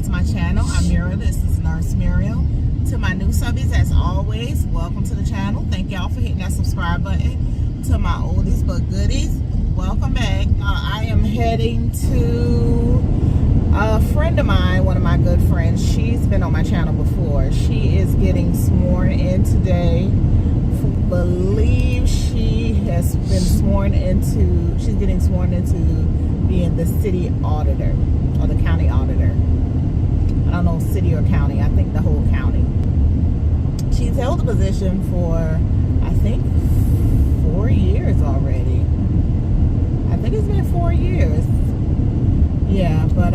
to my channel. I'm Mira. This is Nurse Muriel. To my new subbies, as always, welcome to the channel. Thank y'all for hitting that subscribe button. To my oldies but goodies, welcome back. I am heading to a friend of mine, one of my good friends. She's been on my channel before. She is getting sworn in today. Believe she has been sworn into, she's getting sworn into being the city auditor or the county auditor. I don't know, city or county. I think the whole county. She's held the position for, I think, 4 years already. I think it's been 4 years. Yeah, but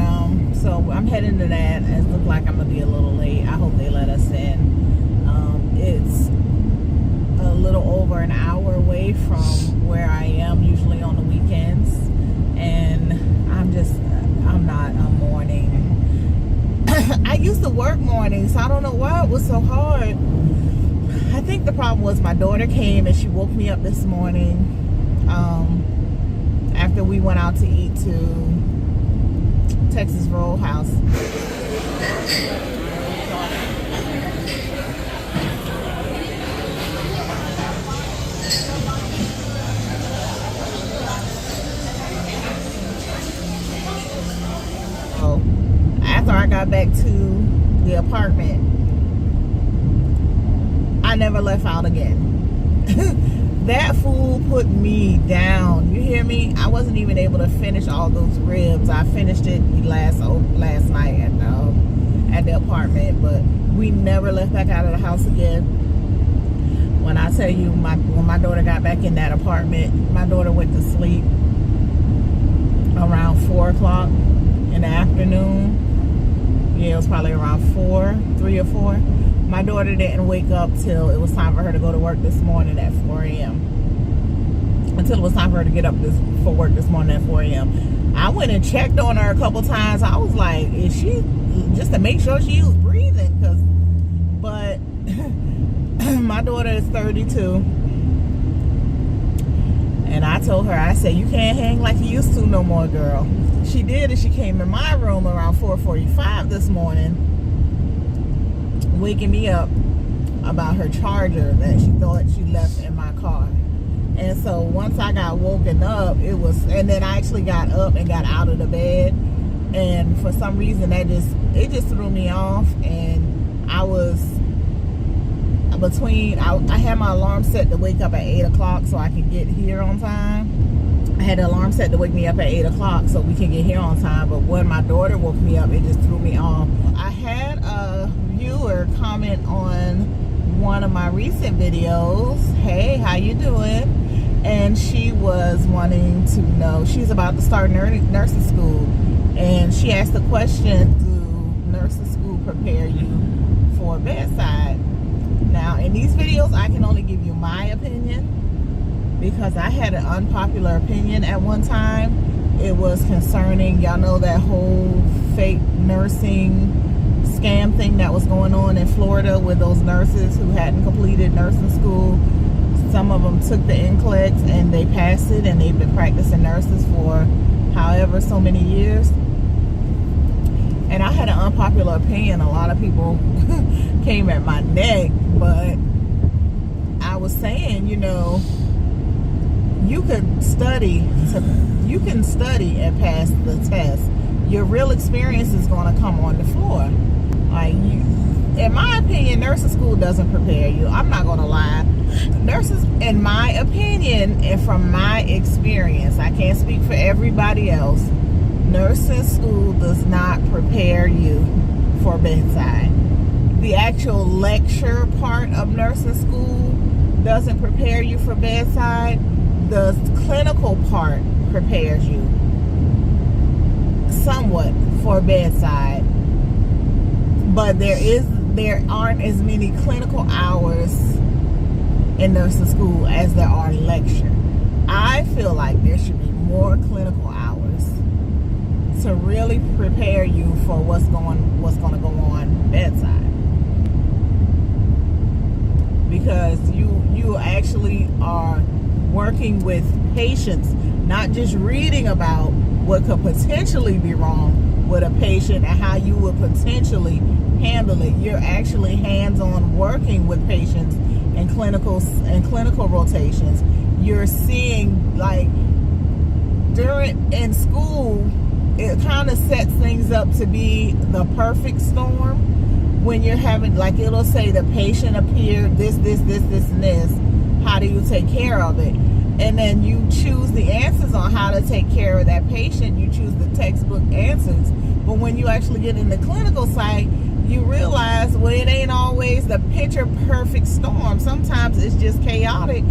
so I'm heading to that. It looks like I'm gonna be a little late. I hope they let us in. It's a little over an hour away from where I am usually on the weekends, and I'm not a morning. I used to work mornings, so I don't know why it was so hard. I think the problem was my daughter came and she woke me up this morning after we went out to eat to Texas Roadhouse. After I got back to the apartment, I never left out again. That fool put me down. You hear me? I wasn't even able to finish all those ribs. I finished it last night at the apartment, but we never left back out of the house again. When I tell you, when my daughter got back in that apartment, my daughter went to sleep around 4 o'clock in the afternoon. Yeah, it was probably around 3 or 4. My daughter didn't wake up till it was time for her to go to work this morning at 4 a.m. Until it was time for her to get up for work this morning at 4 a.m. I went and checked on her a couple times. I was like, is she, just to make sure she was breathing? But my daughter is 32. And I told her, I said, you can't hang like you used to no more, girl. She did, and she came in my room around 4:45 this morning, waking me up about her charger that she thought she left in my car. And so once I got woken up, and then I actually got up and got out of the bed, and for some reason it just threw me off, and I was I had my alarm set to wake up at 8 o'clock so I could get here on time. I had the alarm set to wake me up at 8 o'clock so we can get here on time, but when my daughter woke me up, it just threw me off. I had a viewer comment on one of my recent videos. Hey, how you doing? And she was wanting to know, she's about to start nursing school, and she asked the question, do nursing school prepare you for bedside? Now, in these videos, I can only give you my opinion because I had an unpopular opinion at one time. It was concerning, y'all know that whole fake nursing scam thing that was going on in Florida with those nurses who hadn't completed nursing school. Some of them took the NCLEX and they passed it, and they've been practicing nurses for however so many years. And I had an unpopular opinion. A lot of people came at my neck, but I was saying, you know, you can study and pass the test. Your real experience is going to come on the floor. Like, in my opinion, nursing school doesn't prepare you. I'm not going to lie. Nurses, in my opinion, and from my experience, I can't speak for everybody else, nursing school does not prepare you for bedside. The actual lecture part of nursing school doesn't prepare you for bedside. The clinical part prepares you somewhat for bedside, but there aren't as many clinical hours in nursing school as there are lecture. I feel like there should be more clinical hours to really prepare you for what's going to go on bedside, because you actually are working with patients, not just reading about what could potentially be wrong, with a patient and how you would potentially handle it. You're actually hands-on working with patients and clinical rotations. You're seeing, like, in school, it kind of sets things up to be the perfect storm. When you're having, like, it'll say the patient appeared this, and this. How do you take care of it? And then you choose the answers on how to take care of that patient. You choose the textbook answers. But when you actually get in the clinical site, you realize, well, it ain't always the picture perfect storm. Sometimes it's just chaotic.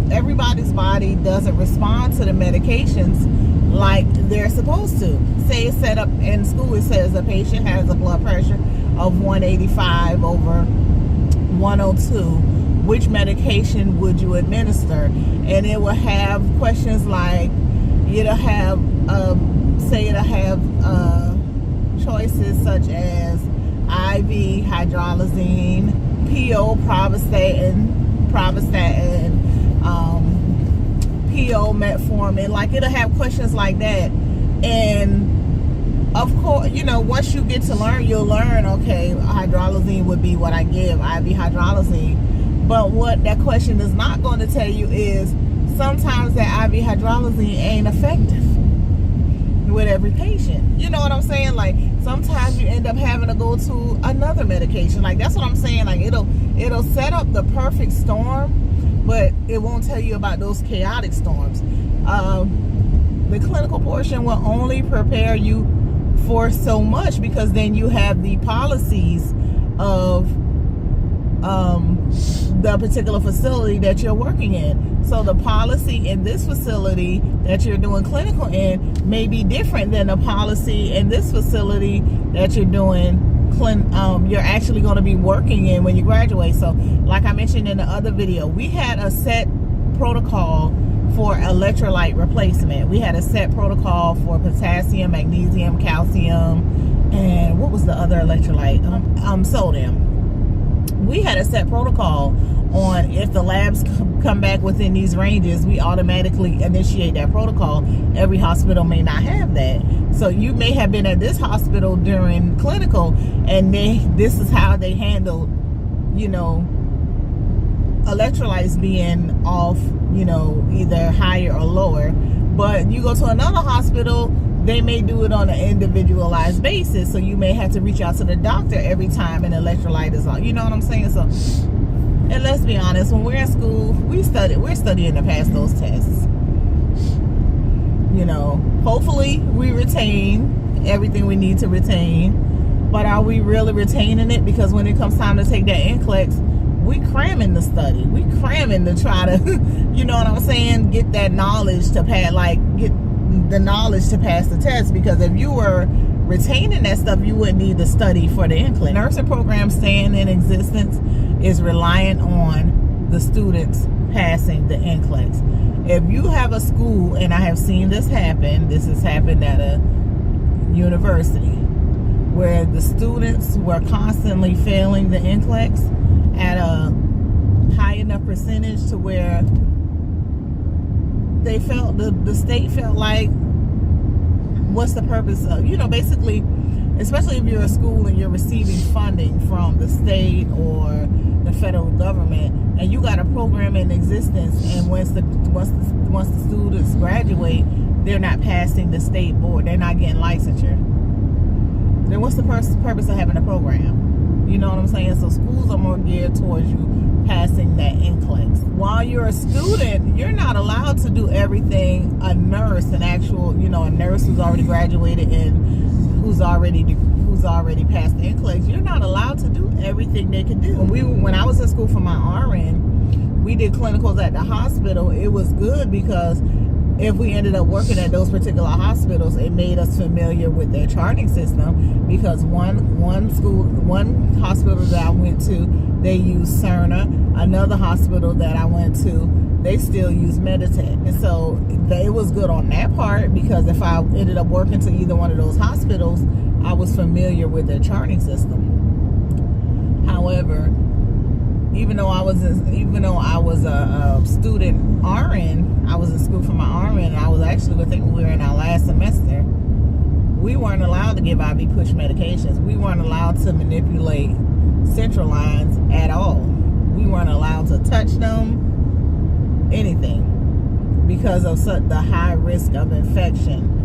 Everybody's body doesn't respond to the medications like they're supposed to. Say it's set up in school, it says a patient has a blood pressure of 185 over 102. Which medication would you administer? And it will have questions like, it'll have choices such as IV hydralazine, PO pravastatin, PO metformin. Like, it'll have questions like that. And of course, you know, once you get to learn, you'll learn, okay, hydralazine would be what I give, IV hydralazine. But what that question is not going to tell you is sometimes that IV hydralazine ain't effective with every patient. You know what I'm saying? Like, sometimes you end up having to go to another medication. Like, that's what I'm saying. Like, it'll set up the perfect storm, but it won't tell you about those chaotic storms. The clinical portion will only prepare you for so much, because then you have the policies of the particular facility that you're working in. So the policy in this facility that you're doing clinical in may be different than the policy in this facility that you're doing you're actually going to be working in when you graduate. So like I mentioned in the other video, we had a set protocol for electrolyte replacement. We had a set protocol for potassium, magnesium, calcium, and what was the other electrolyte? Sodium. We had a set protocol on, if the labs come back within these ranges, we automatically initiate that protocol. Every hospital may not have that. So you may have been at this hospital during clinical, and this is how they handled, you know, electrolytes being off, you know, either higher or lower. But you go to another hospital, they may do it on an individualized basis. So you may have to reach out to the doctor every time an electrolyte is on. You know what I'm saying? So, and let's be honest, when we're in school, we're studying to pass those tests. You know, hopefully we retain everything we need to retain, but are we really retaining it? Because when it comes time to take that NCLEX, we cramming the study. We cramming to try to, you know what I'm saying, get that knowledge to pass, get the knowledge to pass the test. Because if you were retaining that stuff, you wouldn't need to study for the NCLEX. Nursing program staying in existence is reliant on the students passing the NCLEX. If you have a school, and I have seen this happen, this has happened at a university, where the students were constantly failing the NCLEX at a high enough percentage to where they felt, the state felt like, what's the purpose of, you know, basically, especially if you're a school and you're receiving funding from the state or the federal government, and you got a program in existence, and once the students graduate, they're not passing the state board, they're not getting licensure, then what's the purpose of having a program? You know what I'm saying? So schools are more geared towards you passing that NCLEX. While you're a student, you're not allowed to do everything a nurse, a nurse who's already graduated and who's already passed the NCLEX. You're not allowed to do everything they could do. When I was in school for my RN, we did clinicals at the hospital. It was good because if we ended up working at those particular hospitals, it made us familiar with their charting system. Because one hospital that I went to, they use Cerner. Another hospital that I went to, they still use Meditate. And so it was good on that part, because if I ended up working to either one of those hospitals, I was familiar with their charting system. However, even though I was a student RN, I was in school for my RN, and I was actually, I think we were in our last semester. we weren't allowed to give IV push medications. We weren't allowed to manipulate central lines at all. We weren't allowed to touch them, anything, because of the high risk of infection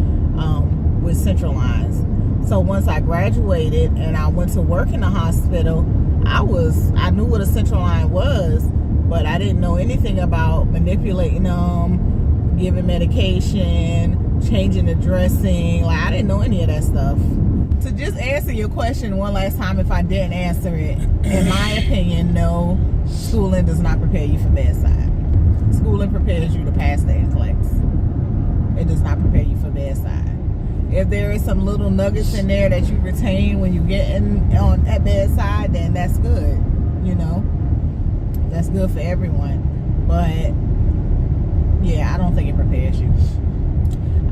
with central lines. So once I graduated and I went to work in the hospital, I knew what a central line was, but I didn't know anything about manipulating them, giving medication, changing the dressing. Like, I didn't know any of that stuff. To just answer your question one last time, if I didn't answer it, in my opinion, no, schooling does not prepare you for bedside. Schooling prepares you to pass the NCLEX. It does not prepare you for bedside. If there is some little nuggets in there that you retain when you get at bedside, then that's good. You know, that's good for everyone. But yeah, I don't think it prepares you.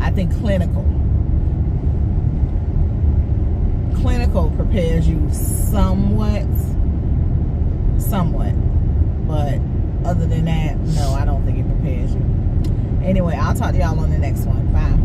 I think clinical prepares you somewhat, but other than that, no, I don't think it prepares you. Anyway, I'll talk to y'all on the next one. Bye.